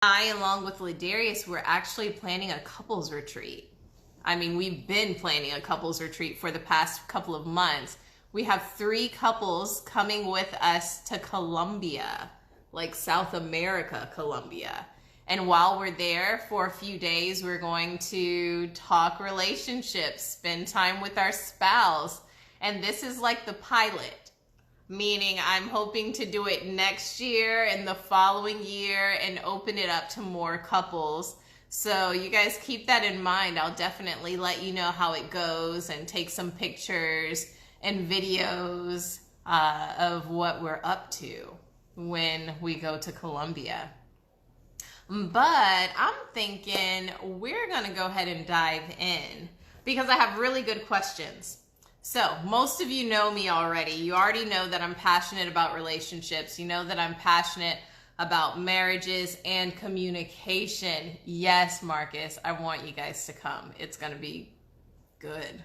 I, along with Ladarius, we're actually planning a couples retreat. I mean, we've been planning a couples retreat for the past couple of months. We have 3 couples coming with us to Colombia, like South America, Colombia. And while we're there for a few days, we're going to talk relationships, spend time with our spouse. And this is like the pilot, meaning I'm hoping to do it next year and the following year and open it up to more couples. So you guys keep that in mind. I'll definitely let you know how it goes and take some pictures and videos of what we're up to when we go to Colombia. But I'm thinking we're going to go ahead and dive in because I have really good questions. So most of you know me already. You already know that I'm passionate about relationships. You know that I'm passionate about marriages and communication. Yes, Marcus, I want you guys to come. It's going to be good.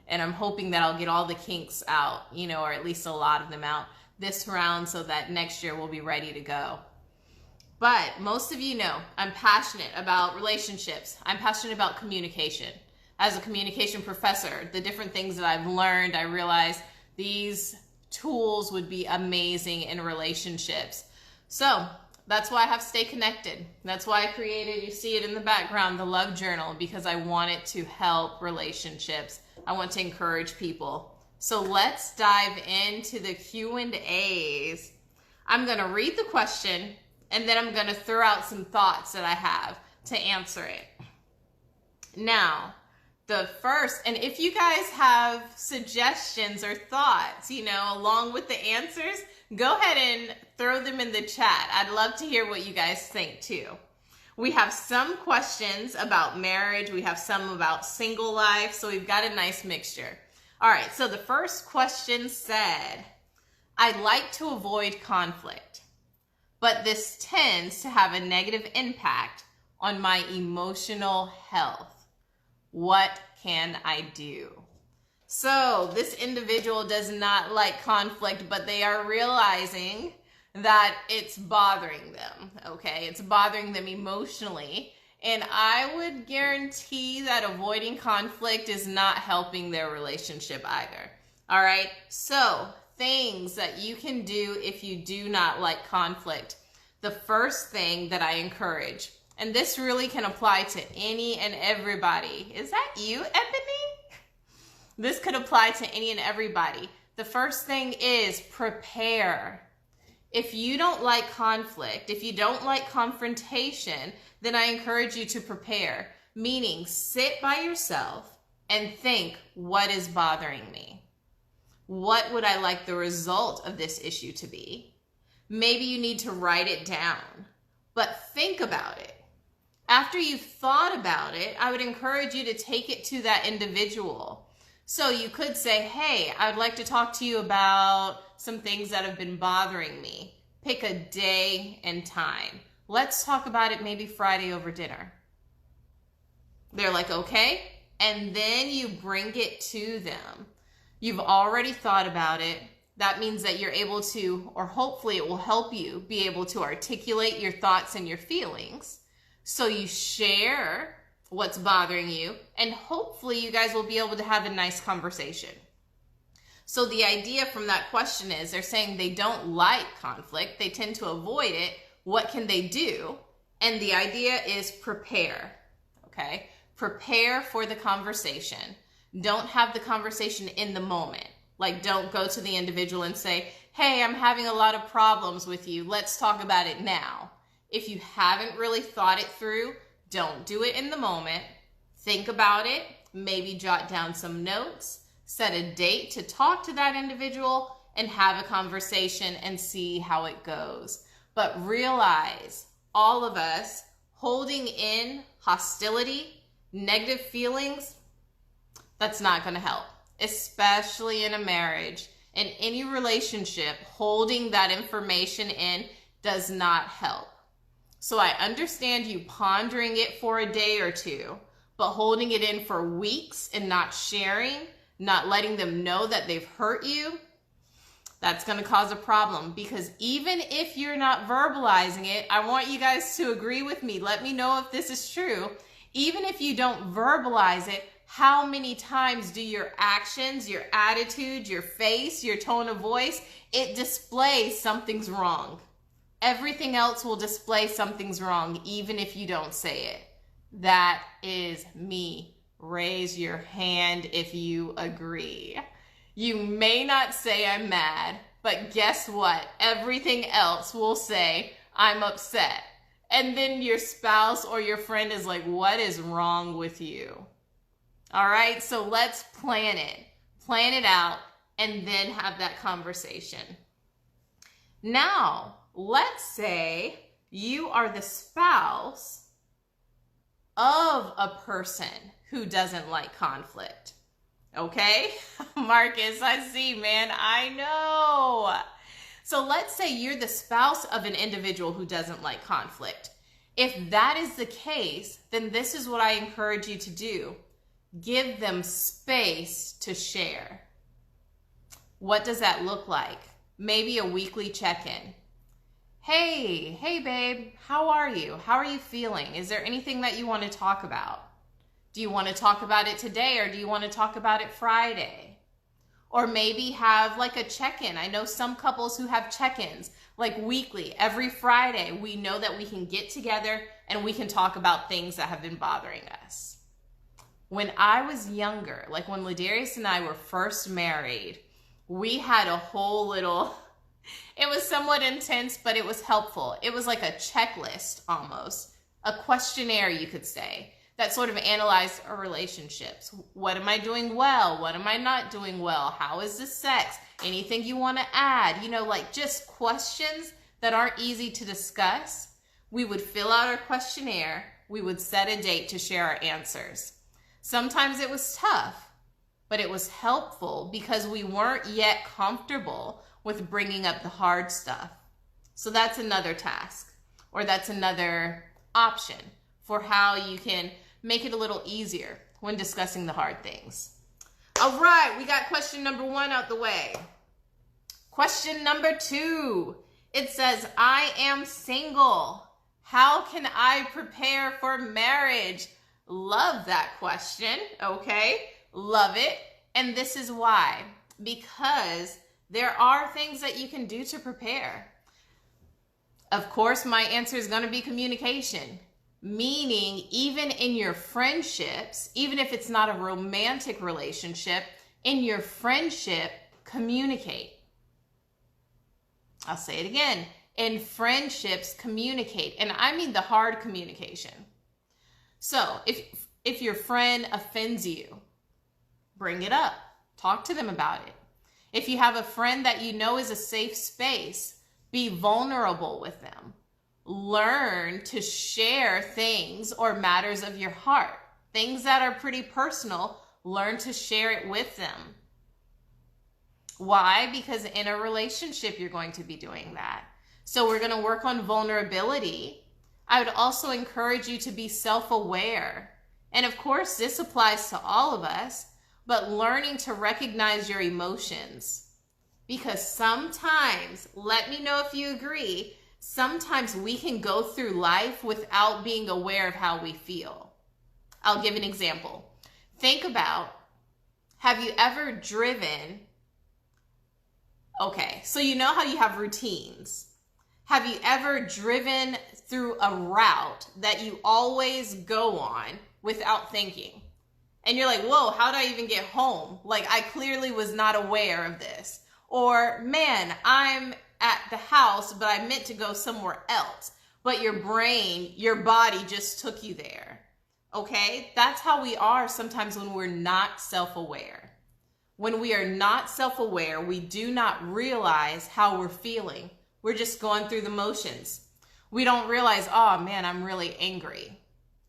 And I'm hoping that I'll get all the kinks out, or at least a lot of them out this round so that next year we'll be ready to go. But most of you know I'm passionate about relationships. I'm passionate about communication. As a communication professor, the different things that I've learned, I realized these tools would be amazing in relationships. So that's why I have Stay Connected. That's why I created, you see it in the background, the Love Journal, because I want it to help relationships. I want to encourage people. So let's dive into the Q&As. I'm going to read the question, and then I'm going to throw out some thoughts that I have to answer it. Now, the first, and if you guys have suggestions or thoughts, along with the answers, go ahead and throw them in the chat. I'd love to hear what you guys think too. We have some questions about marriage. We have some about single life. So we've got a nice mixture. All right. So the first question said, I like to avoid conflict, but this tends to have a negative impact on my emotional health. What can I do? So this individual does not like conflict, but they are realizing that it's bothering them, okay? It's bothering them emotionally. And I would guarantee that avoiding conflict is not helping their relationship either, all right? So things that you can do if you do not like conflict. The first thing that I encourage, and this really can apply to any and everybody. Is that you, Ebony? This could apply to any and everybody. The first thing is prepare. If you don't like conflict, if you don't like confrontation, then I encourage you to prepare. Meaning, sit by yourself and think, what is bothering me? What would I like the result of this issue to be? Maybe you need to write it down, but think about it. After you've thought about it, I would encourage you to take it to that individual. So you could say, hey, I'd like to talk to you about some things that have been bothering me. Pick a day and time. Let's talk about it maybe Friday over dinner. They're like, okay. And then you bring it to them. You've already thought about it. That means that you're able to, or hopefully it will help you be able to articulate your thoughts and your feelings. So you share what's bothering you, and hopefully you guys will be able to have a nice conversation. So the idea from that question is they're saying they don't like conflict. They tend to avoid it. What can they do? And the idea is prepare, okay? Prepare for the conversation. Don't have the conversation in the moment. Like, don't go to the individual and say, hey, I'm having a lot of problems with you. Let's talk about it now. If you haven't really thought it through, don't do it in the moment. Think about it. Maybe jot down some notes. Set a date to talk to that individual and have a conversation and see how it goes. But realize, all of us holding in hostility, negative feelings, that's not going to help, especially in a marriage. In any relationship, holding that information in does not help. So I understand you pondering it for a day or two, but holding it in for weeks and not sharing, not letting them know that they've hurt you, That's going to cause a problem, because even if you're not verbalizing it, I want you guys to agree with me. Let me know if this is true. Even if you don't verbalize it, how many times do your actions, your attitude, your face, your tone of voice, it displays something's wrong. Everything else will display something's wrong, even if you don't say it. That is me. Raise your hand if you agree. You may not say I'm mad, but guess what? Everything else will say I'm upset. And then your spouse or your friend is like, what is wrong with you? All right, so let's plan it. Plan it out and then have that conversation. Now, let's say you are the spouse of a person who doesn't like conflict. Okay? Marcus, I see, man. I know. So let's say you're the spouse of an individual who doesn't like conflict. If that is the case, then this is what I encourage you to do. Give them space to share. What does that look like? Maybe a weekly check-in. Hey babe, how are you? How are you feeling? Is there anything that you want to talk about? Do you want to talk about it today, or do you want to talk about it Friday? Or maybe have like a check-in. I know some couples who have check-ins like weekly, every Friday. We know that we can get together and we can talk about things that have been bothering us. When I was younger, like when Ladarius and I were first married, we had a whole little, it was somewhat intense, but it was helpful. It was like a checklist almost, a questionnaire you could say, that sort of analyzed our relationships. What am I doing well? What am I not doing well? How is the sex? Anything you want to add? You know, like just questions that aren't easy to discuss. We would fill out our questionnaire. We would set a date to share our answers. Sometimes it was tough, but it was helpful because we weren't yet comfortable with bringing up the hard stuff. So that's another task, or that's another option for how you can make it a little easier when discussing the hard things. All right, we got question number 1 out the way. Question number 2, it says, I am single. How can I prepare for marriage? Love that question, okay? Love it. And this is why. Because there are things that you can do to prepare. Of course, my answer is going to be communication. Meaning, even in your friendships, even if it's not a romantic relationship, in your friendship, communicate. I'll say it again. In friendships, communicate. And I mean the hard communication. So if your friend offends you, bring it up. Talk to them about it. If you have a friend that you know is a safe space, be vulnerable with them. Learn to share things or matters of your heart. Things that are pretty personal, learn to share it with them. Why? Because in a relationship, you're going to be doing that. So we're going to work on vulnerability. I would also encourage you to be self-aware. And of course, this applies to all of us, but learning to recognize your emotions. Because sometimes, let me know if you agree, sometimes we can go through life without being aware of how we feel. I'll give an example. Think about, have you ever driven? Okay, so you know how you have routines. Have you ever driven through a route that you always go on without thinking? And you're like, whoa, how did I even get home? Like, I clearly was not aware of this. Or, man, I'm at the house, but I meant to go somewhere else. But your brain, your body just took you there. Okay? That's how we are sometimes when we're not self-aware. When we are not self-aware, we do not realize how we're feeling. We're just going through the motions. We don't realize, oh man, I'm really angry.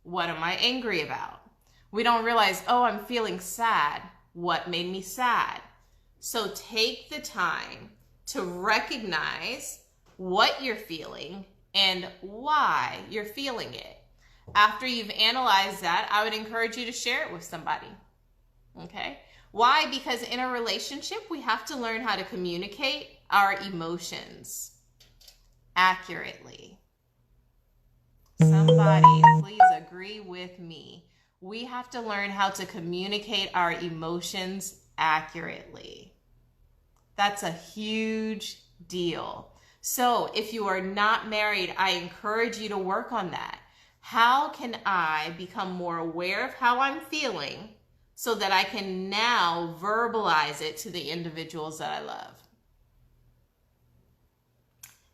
What am I angry about? We don't realize, oh, I'm feeling sad. What made me sad? So take the time to recognize what you're feeling and why you're feeling it. After you've analyzed that, I would encourage you to share it with somebody. Okay? Why? Because in a relationship, we have to learn how to communicate our emotions accurately. Somebody, please agree with me. We have to learn how to communicate our emotions accurately. That's a huge deal. So if you are not married, I encourage you to work on that. How can I become more aware of how I'm feeling so that I can now verbalize it to the individuals that I love?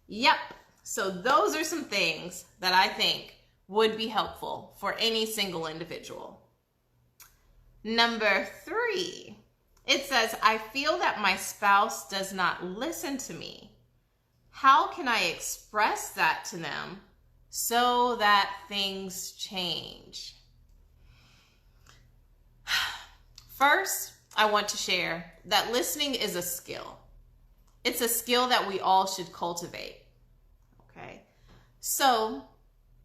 Yep. So those are some things that I think would be helpful for any single individual. Number 3, it says, I feel that my spouse does not listen to me. How can I express that to them so that things change? First, I want to share that listening is a skill. It's a skill that we all should cultivate. Okay? So,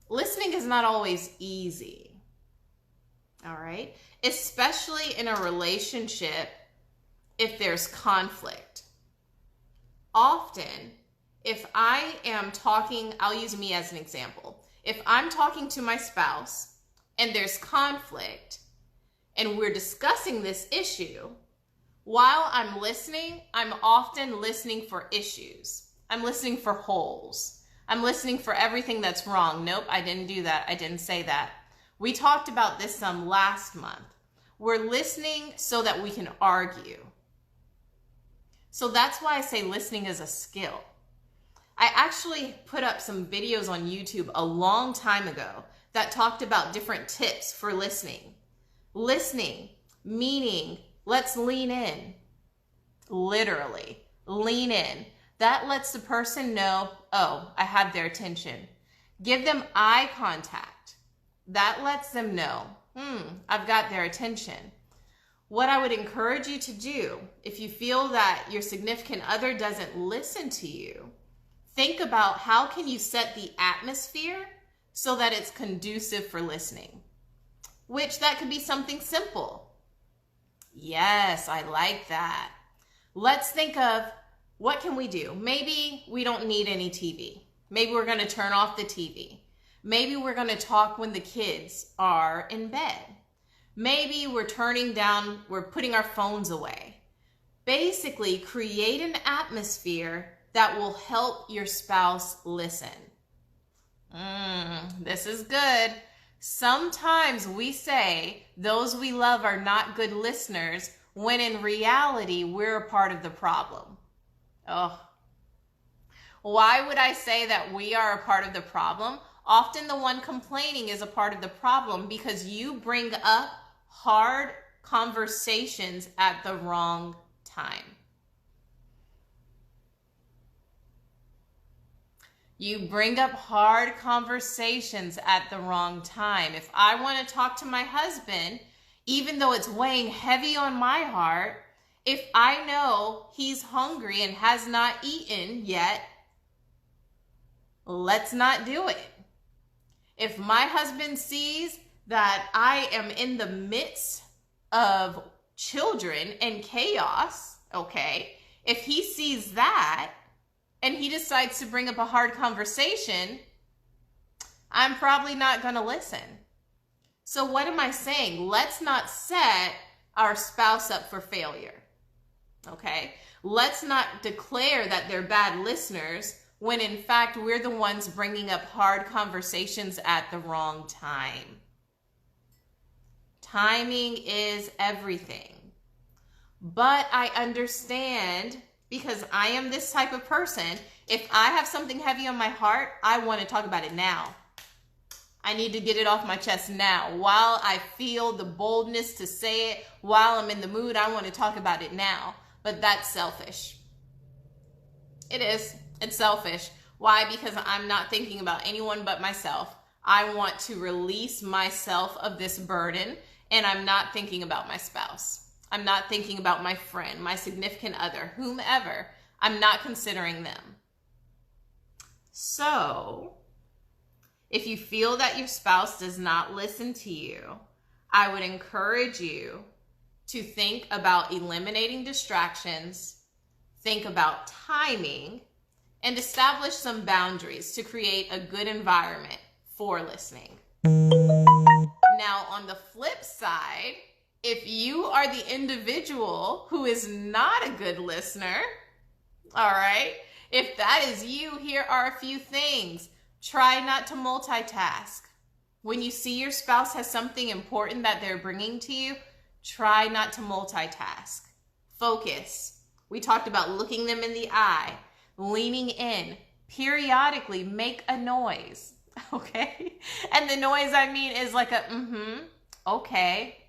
listening is not always easy. All right? Especially in a relationship if there's conflict. Often, if I am talking, I'll use me as an example. If I'm talking to my spouse and there's conflict and we're discussing this issue, while I'm listening, I'm often listening for issues. I'm listening for holes. I'm listening for everything that's wrong. Nope, I didn't do that. I didn't say that. We talked about this some last month. We're listening so that we can argue. So that's why I say listening is a skill. I actually put up some videos on YouTube a long time ago that talked about different tips for listening. Listening, meaning let's lean in. Literally, lean in. That lets the person know, oh, I have their attention. Give them eye contact. That lets them know, I've got their attention. What I would encourage you to do, if you feel that your significant other doesn't listen to you, think about how can you set the atmosphere so that it's conducive for listening, which that could be something simple. Yes, I like that. Let's think of what can we do? Maybe we don't need any TV. Maybe we're going to turn off the TV. Maybe we're going to talk when the kids are in bed. Maybe we're putting our phones away. Basically, create an atmosphere that will help your spouse listen. This is good. Sometimes we say those we love are not good listeners when in reality we're a part of the problem. Oh, why would I say that we are a part of the problem? Often the one complaining is a part of the problem because you bring up hard conversations at the wrong time. You bring up hard conversations at the wrong time. If I want to talk to my husband, even though it's weighing heavy on my heart, if I know he's hungry and has not eaten yet, let's not do it. If my husband sees that I am in the midst of children and chaos, okay, if he sees that and he decides to bring up a hard conversation, I'm probably not going to listen. So what am I saying? Let's not set our spouse up for failure. Okay? Let's not declare that they're bad listeners when in fact we're the ones bringing up hard conversations at the wrong time. Timing is everything. But I understand, because I am this type of person, if I have something heavy on my heart, I want to talk about it now. I need to get it off my chest now. While I feel the boldness to say it, while I'm in the mood, I want to talk about it now. But that's selfish. It is. It's selfish. Why? Because I'm not thinking about anyone but myself. I want to release myself of this burden, and I'm not thinking about my spouse. I'm not thinking about my friend, my significant other, whomever. I'm not considering them. So, if you feel that your spouse does not listen to you, I would encourage you to think about eliminating distractions, think about timing, and establish some boundaries to create a good environment for listening. Now, on the flip side, if you are the individual who is not a good listener, all right, if that is you, here are a few things. Try not to multitask. When you see your spouse has something important that they're bringing to you, try not to multitask. Focus. We talked about looking them in the eye, leaning in, periodically make a noise, okay? And the noise I mean is like a okay,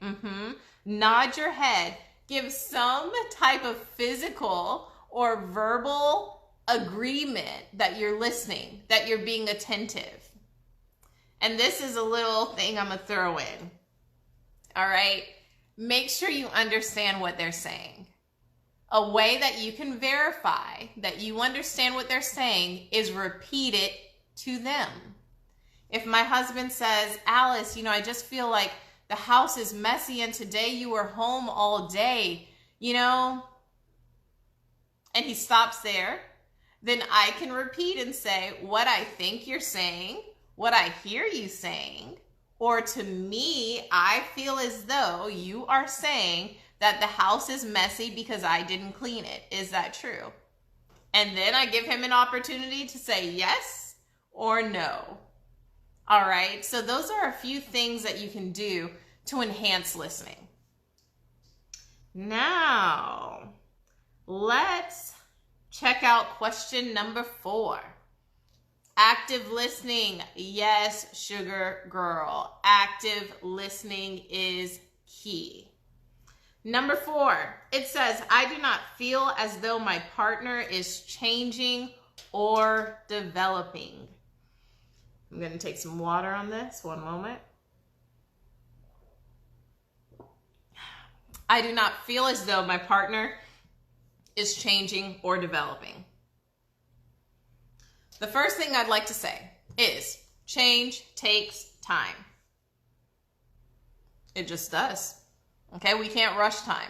nod your head, give some type of physical or verbal agreement that you're listening, that you're being attentive. And this is a little thing I'm gonna throw in, all right? Make sure you understand what they're saying. A way that you can verify that you understand what they're saying is repeat it to them. If my husband says, Alice, I just feel like the house is messy and today you were home all day, and he stops there, then I can repeat and say what I think you're saying, what I hear you saying, or to me, I feel as though you are saying that the house is messy because I didn't clean it. Is that true? And then I give him an opportunity to say yes or no. All right, so those are a few things that you can do to enhance listening. Now, let's check out question number 4. Active listening. Yes, sugar girl. Active listening is key. Number 4, it says, I do not feel as though my partner is changing or developing. I'm going to take some water on this. One moment. I do not feel as though my partner is changing or developing. The first thing I'd like to say is change takes time. It just does. Okay, we can't rush time.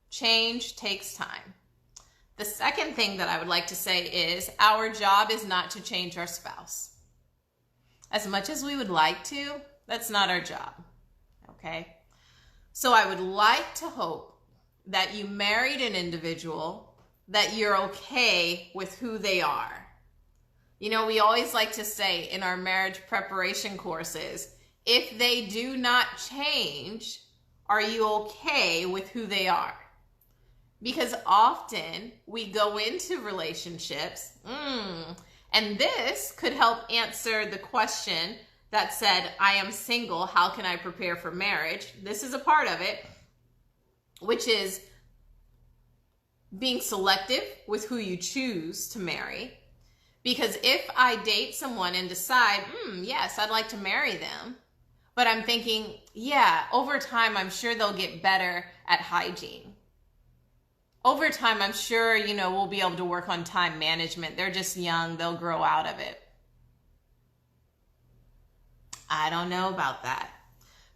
Change takes time. The second thing that I would like to say is our job is not to change our spouse. As much as we would like to, that's not our job. Okay? So I would like to hope that you married an individual that you're okay with who they are. We always like to say in our marriage preparation courses, if they do not change, are you okay with who they are? Because often we go into relationships, and this could help answer the question that said, I am single, how can I prepare for marriage? This is a part of it, which is being selective with who you choose to marry. Because if I date someone and decide, yes, I'd like to marry them, but I'm thinking, yeah, over time, I'm sure they'll get better at hygiene. Over time, I'm sure, we'll be able to work on time management. They're just young. They'll grow out of it. I don't know about that.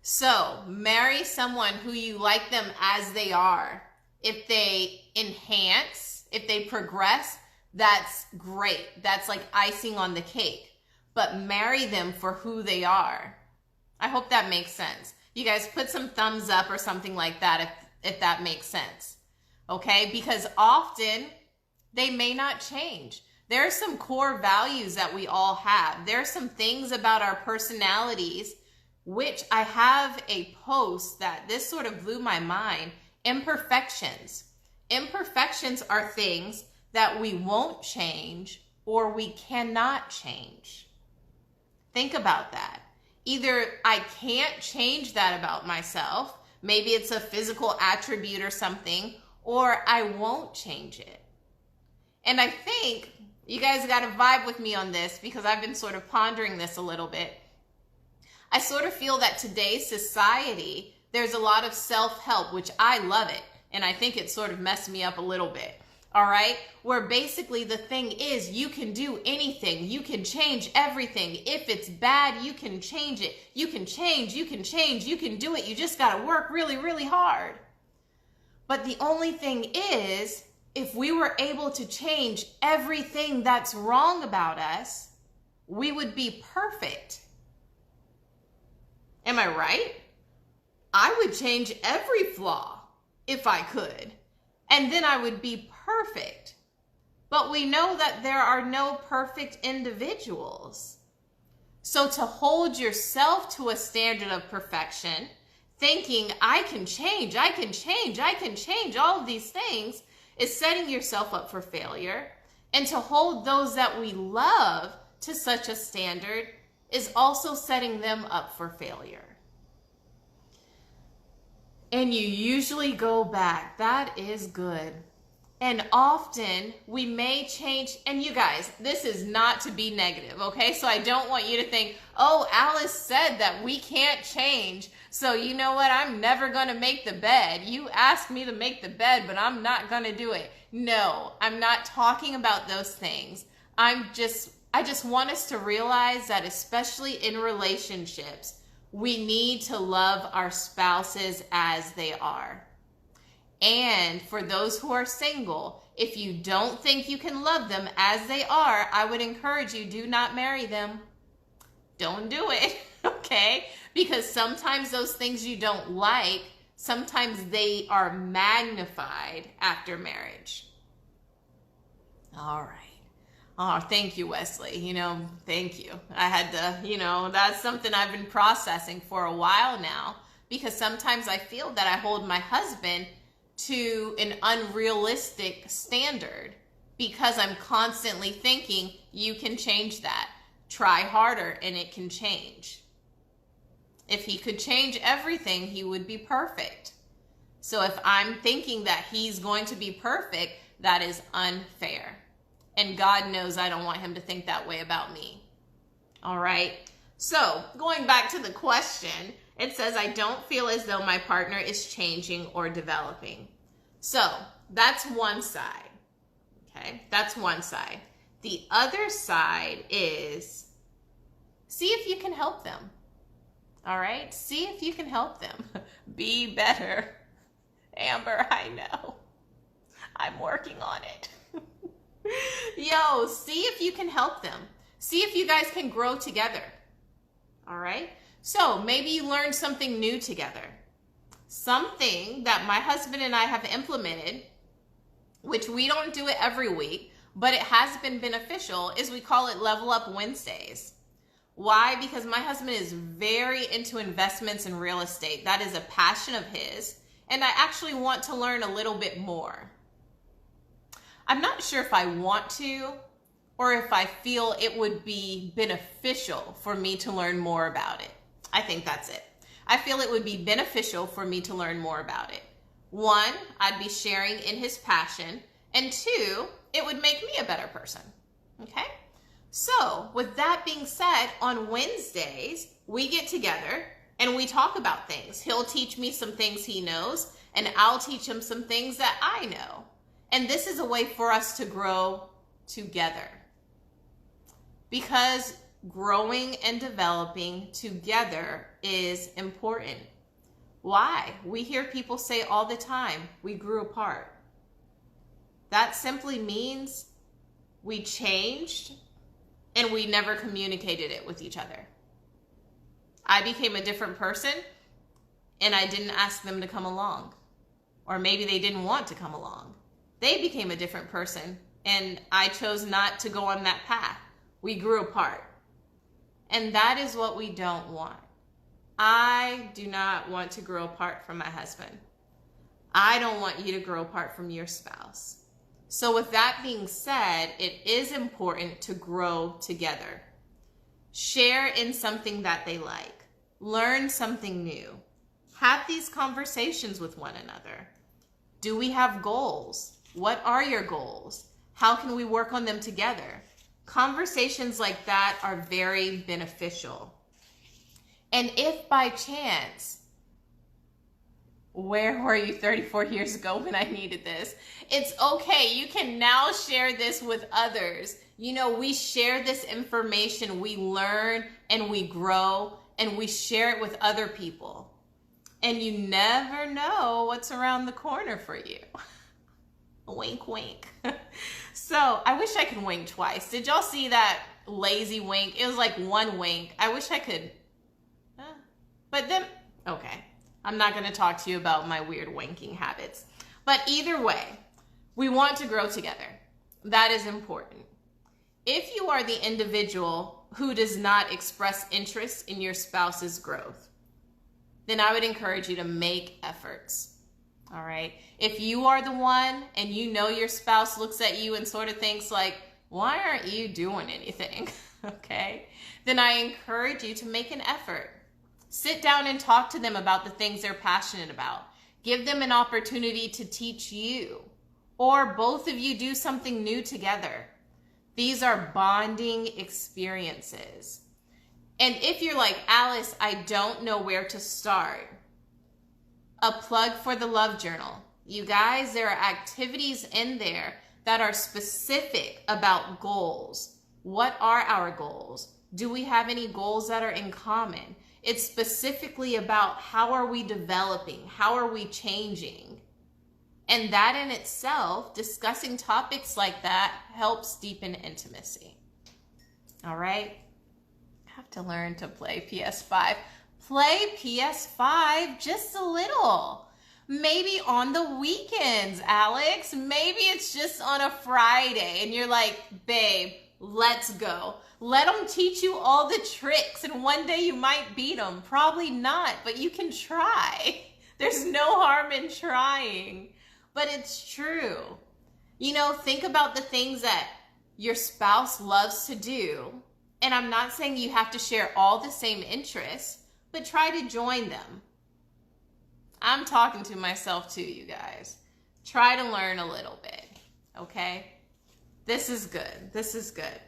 So marry someone who you like them as they are. If they enhance, if they progress, that's great. That's like icing on the cake. But marry them for who they are. I hope that makes sense. You guys put some thumbs up or something like that if that makes sense. Okay? Because often they may not change. There are some core values that we all have. There are some things about our personalities, which I have a post that this sort of blew my mind. Imperfections. Imperfections are things that we won't change or we cannot change. Think about that. Either I can't change that about myself, maybe it's a physical attribute or something, or I won't change it. And I think you guys got to vibe with me on this because I've been sort of pondering this a little bit. I sort of feel that today's society, there's a lot of self-help, which I love it. And I think it sort of messed me up a little bit. All right, where basically the thing is you can do anything. You can change everything. If it's bad, you can change it. You can change, you can change, you can do it. You just got to work really, really hard. But the only thing is, if we were able to change everything that's wrong about us, we would be perfect. Am I right? I would change every flaw if I could, and then I would be perfect. But we know that there are no perfect individuals. So to hold yourself to a standard of perfection, thinking I can change, all of these things, is setting yourself up for failure. And to hold those that we love to such a standard is also setting them up for failure. And you usually go back. That is good. And often we may change, and you guys, this is not to be negative, okay? So I don't want you to think, oh, Alice said that we can't change, so you know what, I'm never gonna make the bed. You asked me to make the bed, but I'm not gonna do it. No, I'm not talking about those things. I just want us to realize that especially in relationships, we need to love our spouses as they are. And for those who are single, if you don't think you can love them as they are, I would encourage you, do not marry them. Don't do it, okay? Because sometimes those things you don't like, sometimes they are magnified after marriage. All right. Oh, thank you, Wesley. Thank you. I had to, that's something I've been processing for a while now, because sometimes I feel that I hold my husband to an unrealistic standard because I'm constantly thinking you can change that. Try harder and it can change. If he could change everything, he would be perfect. So if I'm thinking that he's going to be perfect, that is unfair. And God knows I don't want him to think that way about me. All right. So going back to the question, it says, I don't feel as though my partner is changing or developing. So that's one side. Okay. That's one side. The other side is see if you can help them. All right. See if you can help them be better. Amber, I know. I'm working on it. Yo, see if you can help them. See if you guys can grow together. All right. So maybe you learned something new together. Something that my husband and I have implemented, which we don't do it every week, but it has been beneficial, is we call it Level Up Wednesdays. Why? Because my husband is very into investments in real estate. That is a passion of his. And I actually want to learn a little bit more. I'm not sure if I want to or if I feel it would be beneficial for me to learn more about it. I think that's it. I feel it would be beneficial for me to learn more about it. One, I'd be sharing in his passion. And two, it would make me a better person. Okay? So with that being said, on Wednesdays, we get together and we talk about things. He'll teach me some things he knows, and I'll teach him some things that I know. And this is a way for us to grow together. Because growing and developing together is important. Why? We hear people say all the time, we grew apart. That simply means we changed and we never communicated it with each other. I became a different person and I didn't ask them to come along. Or maybe they didn't want to come along. They became a different person and I chose not to go on that path. We grew apart. And that is what we don't want. I do not want to grow apart from my husband. I don't want you to grow apart from your spouse. So with that being said, it is important to grow together. Share in something that they like. Learn something new. Have these conversations with one another. Do we have goals? What are your goals? How can we work on them together? Conversations like that are very beneficial. And if by chance, where were you 34 years ago when I needed this? It's okay. You can now share this with others. We share this information, we learn and we grow and we share it with other people. And you never know what's around the corner for you. Wink, wink. So I wish I could wink twice. Did y'all see that lazy wink? It was like one wink. I wish I could. But then, okay. I'm not going to talk to you about my weird winking habits. But either way, we want to grow together. That is important. If you are the individual who does not express interest in your spouse's growth, then I would encourage you to make efforts. All right. If you are the one and you know your spouse looks at you and sort of thinks like, why aren't you doing anything? Okay. Then I encourage you to make an effort. Sit down and talk to them about the things they're passionate about. Give them an opportunity to teach you, or both of you do something new together. These are bonding experiences. And if you're like, Alice, I don't know where to start, a plug for the Love Journal. You guys, there are activities in there that are specific about goals. What are our goals? Do we have any goals that are in common? It's specifically about how are we developing? How are we changing? And that in itself, discussing topics like that helps deepen intimacy. All right? I have to learn to play PS5. Play PS5 just a little. Maybe on the weekends, Alex. Maybe it's just on a Friday and you're like, babe, let's go. Let them teach you all the tricks and one day you might beat them. Probably not, but you can try. There's no harm in trying, but it's true. You know, think about the things that your spouse loves to do. And I'm not saying you have to share all the same interests, but try to join them. I'm talking to myself too, you guys. Try to learn a little bit, okay? This is good. This is good.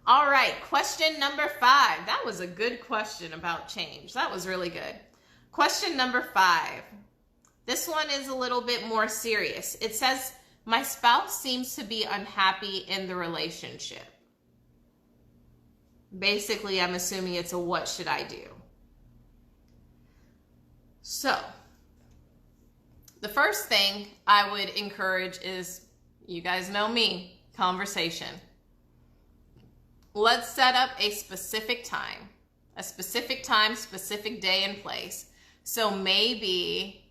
All right, question number 5. That was a good question about change. That was really good. Question number 5. This one is a little bit more serious. It says, my spouse seems to be unhappy in the relationship. Basically, I'm assuming it's a what should I do? So, the first thing I would encourage is, you guys know me, conversation. Let's set up a specific time, specific day and place. So maybe,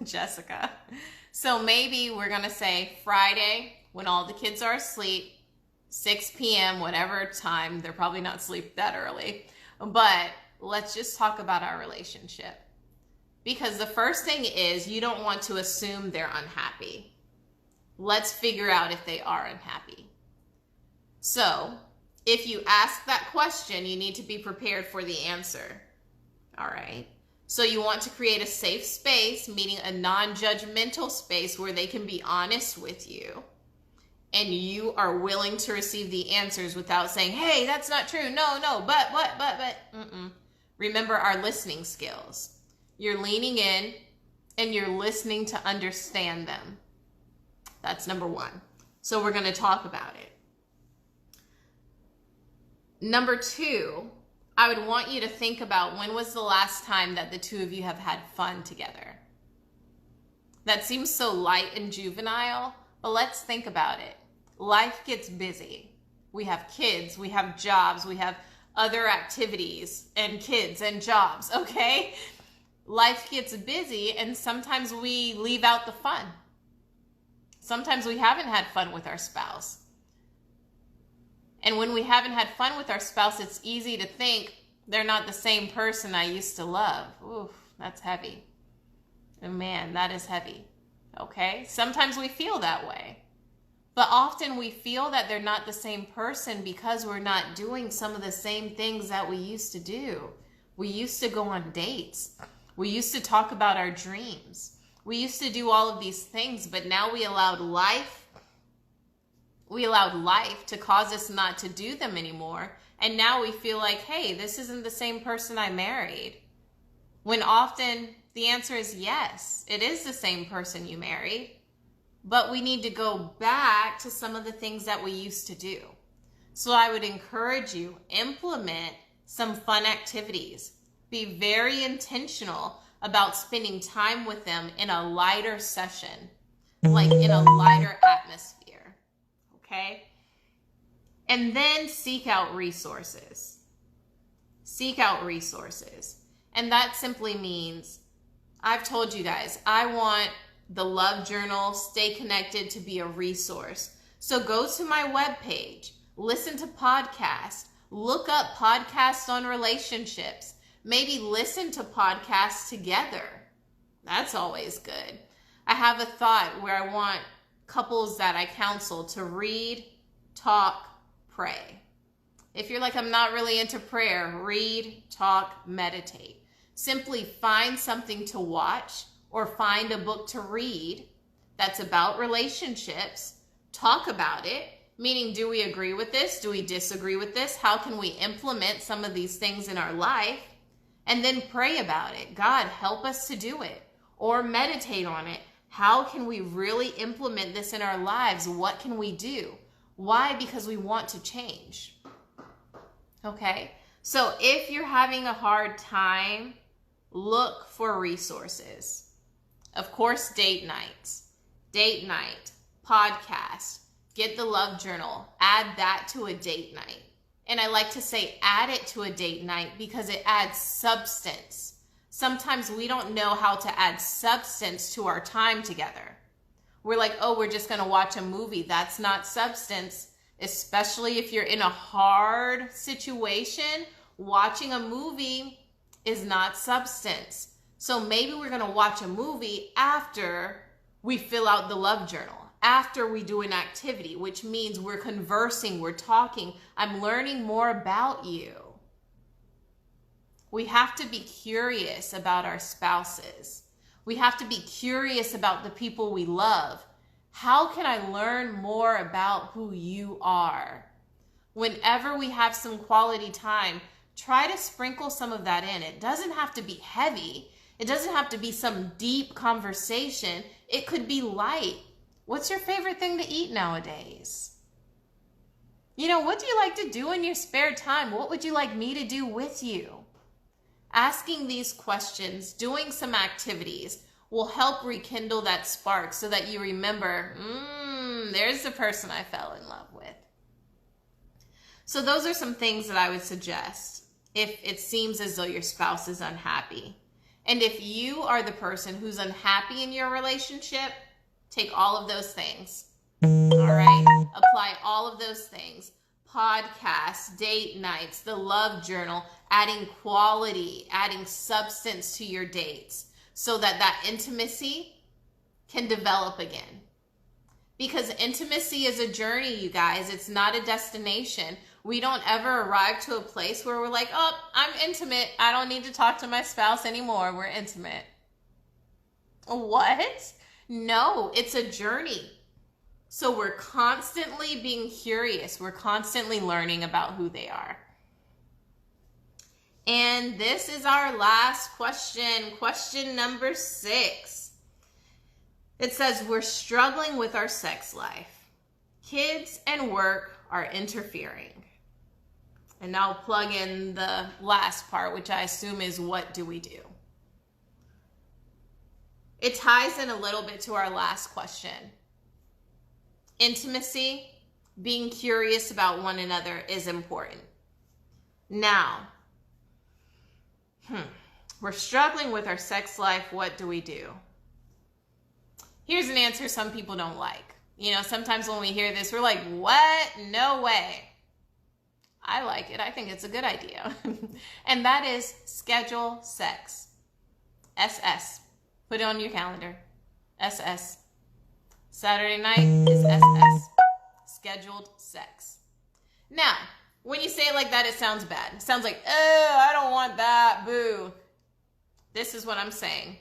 Jessica, so maybe we're going to say Friday when all the kids are asleep, 6 p.m., whatever time. They're probably not asleep that early, but let's just talk about our relationship. Because the first thing is you don't want to assume they're unhappy. Let's figure out if they are unhappy. So if you ask that question, you need to be prepared for the answer. All right. So you want to create a safe space, meaning a non-judgmental space where they can be honest with you. And you are willing to receive the answers without saying, hey, that's not true. No, but. Remember our listening skills. You're leaning in and you're listening to understand them. That's number 1. So we're going to talk about it. Number 2, I would want you to think about when was the last time that the two of you have had fun together. That seems so light and juvenile, but let's think about it. Life gets busy. We have kids, we have jobs, we have other activities and kids and jobs, okay? Life gets busy and sometimes we leave out the fun. Sometimes we haven't had fun with our spouse. And when we haven't had fun with our spouse, it's easy to think they're not the same person I used to love. Oof, that's heavy. And man, that is heavy. Okay? Sometimes we feel that way. But often we feel that they're not the same person because we're not doing some of the same things that we used to do. We used to go on dates. We used to talk about our dreams. We used to do all of these things, but now we allowed life to cause us not to do them anymore. And now we feel like, hey, this isn't the same person I married. When often the answer is yes, it is the same person you married. But we need to go back to some of the things that we used to do. So I would encourage you, implement some fun activities. Be very intentional about spending time with them in a lighter session. like in a lighter atmosphere. Okay? And then seek out resources. Seek out resources. And that simply means, I've told you guys, I want the Love Journal, Stay Connected, to be a resource. So go to my webpage, listen to podcasts, look up podcasts on relationships, maybe listen to podcasts together. That's always good. I have a thought where I want couples that I counsel to read, talk, pray. If you're like, I'm not really into prayer, read, talk, meditate. Simply find something to watch or find a book to read that's about relationships. Talk about it, meaning, do we agree with this? Do we disagree with this? How can we implement some of these things in our life? And then pray about it. God, help us to do it. Or meditate on it. How can we really implement this in our lives? What can we do? Why? Because we want to change. Okay? So if you're having a hard time, look for resources. Of course, date nights. Date night. Podcast. Get the Love Journal. Add that to a date night. And I like to say add it to a date night because it adds substance. Sometimes we don't know how to add substance to our time together. We're like, oh, we're just going to watch a movie. That's not substance, especially if you're in a hard situation. Watching a movie is not substance. So maybe we're going to watch a movie after we fill out the Love Journal, after we do an activity, which means we're conversing, we're talking. I'm learning more about you. We have to be curious about our spouses. We have to be curious about the people we love. How can I learn more about who you are? Whenever we have some quality time, try to sprinkle some of that in. It doesn't have to be heavy. It doesn't have to be some deep conversation. It could be light. What's your favorite thing to eat nowadays? You know, what do you like to do in your spare time? What would you like me to do with you? Asking these questions, doing some activities will help rekindle that spark so that you remember, there's the person I fell in love with. So those are some things that I would suggest if it seems as though your spouse is unhappy. And if you are the person who's unhappy in your relationship, take all of those things. All right? Apply all of those things. Podcasts, date nights, the Love Journal, adding quality, adding substance to your dates so that that intimacy can develop again. Because intimacy is a journey, you guys. It's not a destination. We don't ever arrive to a place where we're like, oh, I'm intimate. I don't need to talk to my spouse anymore. We're intimate. What? No, it's a journey. So we're constantly being curious. We're constantly learning about who they are. And this is our last question. Question number 6. It says, we're struggling with our sex life. Kids and work are interfering. And now plug in the last part, which I assume is, what do we do? It ties in a little bit to our last question. Intimacy, being curious about one another is important. Now, we're struggling with our sex life. What do we do? Here's an answer some people don't like. You know, sometimes when we hear this, we're like, what? No way. I like it. I think it's a good idea. And that is schedule sex. SS. Put it on your calendar. SS. Saturday night is SS. Scheduled sex. Now, when you say it like that, it sounds bad. It sounds like, oh, I don't want that. Boo. This is what I'm saying.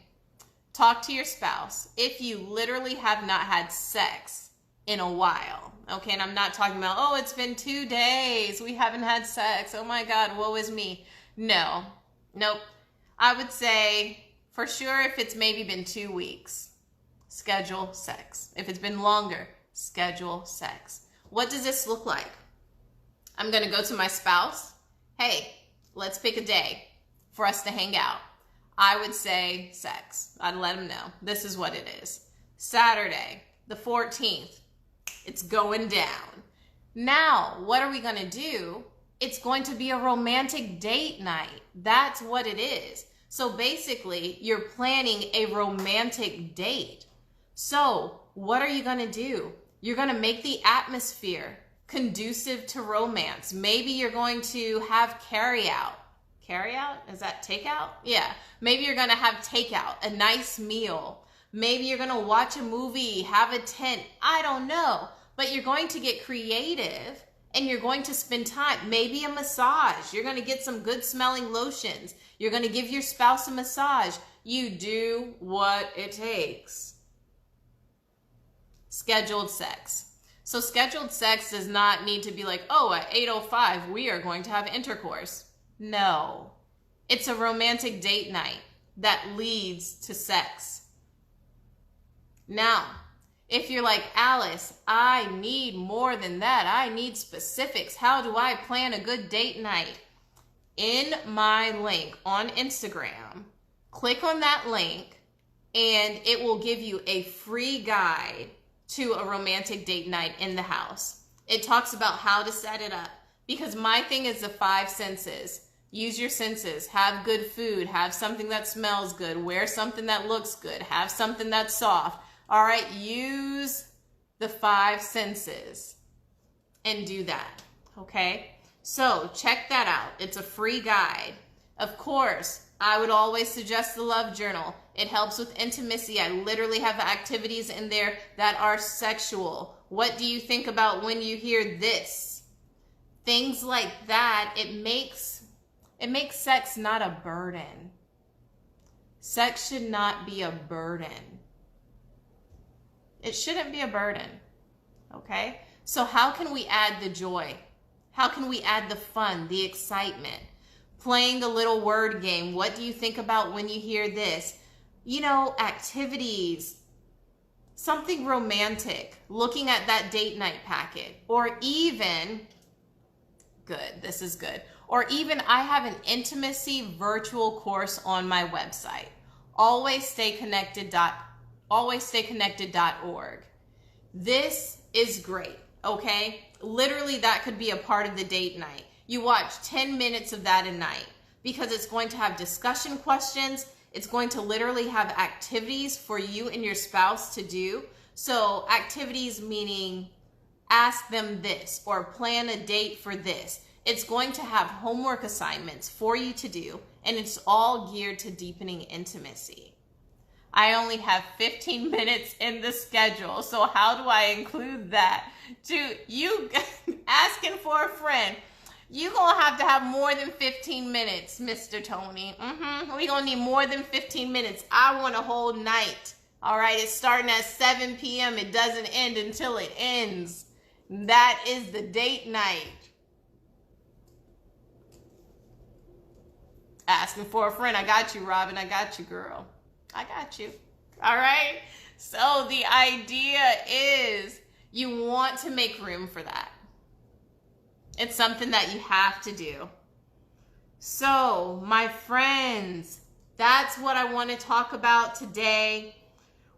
Talk to your spouse. If you literally have not had sex in a while, okay, and I'm not talking about, oh, it's been 2 days. We haven't had sex. Oh my God, woe is me. No. Nope. I would say, for sure, if it's maybe been 2 weeks, schedule sex. If it's been longer, schedule sex. What does this look like? I'm going to go to my spouse. Hey, let's pick a day for us to hang out. I would say sex. I'd let them know. This is what it is. Saturday, the 14th, it's going down. Now, what are we going to do? It's going to be a romantic date night. That's what it is. So basically, you're planning a romantic date. So what are you going to do? You're going to make the atmosphere conducive to romance. Maybe you're going to have carry out. Carry out? Is that takeout? Yeah. Maybe you're going to have takeout, a nice meal. Maybe you're going to watch a movie, have a tent. I don't know. But you're going to get creative and you're going to spend time. Maybe a massage. You're going to get some good smelling lotions. You're going to give your spouse a massage. You do what it takes. Scheduled sex. So scheduled sex does not need to be like, oh, at 8:05, we are going to have intercourse. No. It's a romantic date night that leads to sex. Now, if you're like, Alice, I need more than that. I need specifics. How do I plan a good date night? In my link on Instagram, click on that link and it will give you a free guide to a romantic date night in the house. It talks about how to set it up because my thing is the 5 senses. Use your senses. Have good food. Have something that smells good. Wear something that looks good. Have something that's soft. All right, use the 5 senses and do that, okay? So check that out. It's a free guide. Of course, I would always suggest the love journal. It helps with intimacy. I literally have activities in there that are sexual. What do you think about when you hear this? Things like that. It makes sex not a burden. Sex should not be a burden. It shouldn't be a burden, okay? So how can we add the joy? How can we add the fun, the excitement? Playing a little word game. What do you think about when you hear this? You know, activities, something romantic, looking at that date night packet, or even, good, this is good, or even I have an intimacy virtual course on my website, alwaysstayconnected.org. This is great, okay? Literally, that could be a part of the date night. You watch 10 minutes of that a night because it's going to have discussion questions. It's going to literally have activities for you and your spouse to do. So activities meaning ask them this or plan a date for this. It's going to have homework assignments for you to do, and it's all geared to deepening intimacy. I only have 15 minutes in the schedule, so how do I include that? To you asking for a friend, you're going to have more than 15 minutes, Mr. Tony. We're going to need more than 15 minutes. I want a whole night. All right, it's starting at 7 p.m. It doesn't end until it ends. That is the date night. Asking for a friend. I got you, Robin. I got you, girl. I got you. All right. So the idea is you want to make room for that. It's something that you have to do. So my friends, that's what I want to talk about today.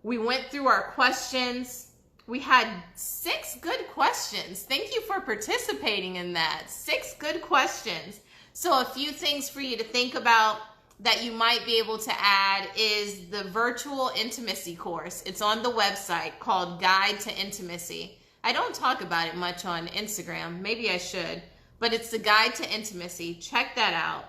We went through our questions. We had 6 good questions. Thank you for participating in that. 6 good questions. So a few things for you to think about that you might be able to add is the virtual intimacy course. It's on the website called Guide to Intimacy. I don't talk about it much on Instagram. Maybe I should, but it's the Guide to Intimacy. Check that out.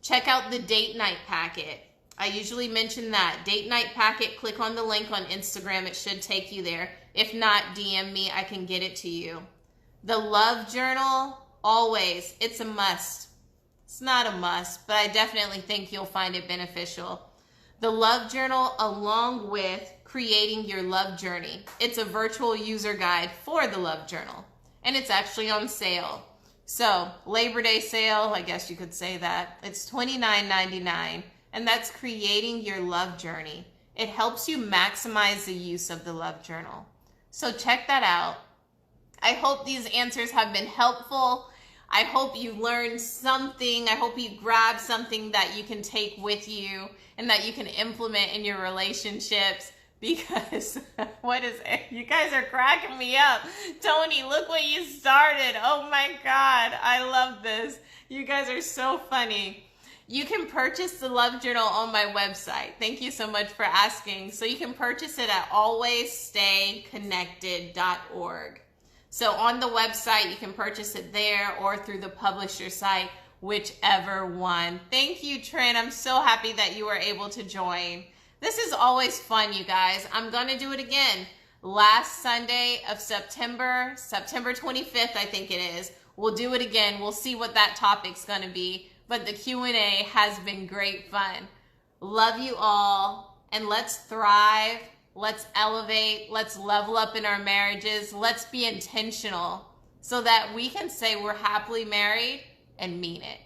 Check out the date night packet. I usually mention that. Date night packet, click on the link on Instagram. It should take you there. If not, DM me. I can get it to you. The love journal, always, it's a must. It's not a must, but I definitely think you'll find it beneficial. The love journal, along with creating your love journey. It's a virtual user guide for the love journal, and it's actually on sale. So Labor Day sale, I guess you could say that. It's $29.99, and that's creating your love journey. It helps you maximize the use of the love journal. So check that out. I hope these answers have been helpful. I hope you learned something. I hope you grabbed something that you can take with you and that you can implement in your relationships. because what is it? You guys are cracking me up. Tony, look what you started. Oh my God, I love this. You guys are so funny. You can purchase the Love Journal on my website. Thank you so much for asking. So you can purchase it at alwaysstayconnected.org. So on the website, you can purchase it there or through the publisher site, whichever one. Thank you, Trent. I'm so happy that you were able to join. This is always fun, you guys. I'm going to do it again. Last Sunday of September 25th, I think it is. We'll do it again. We'll see what that topic's going to be. But the Q&A has been great fun. Love you all, and let's thrive. Let's elevate. Let's level up in our marriages. Let's be intentional so that we can say we're happily married and mean it.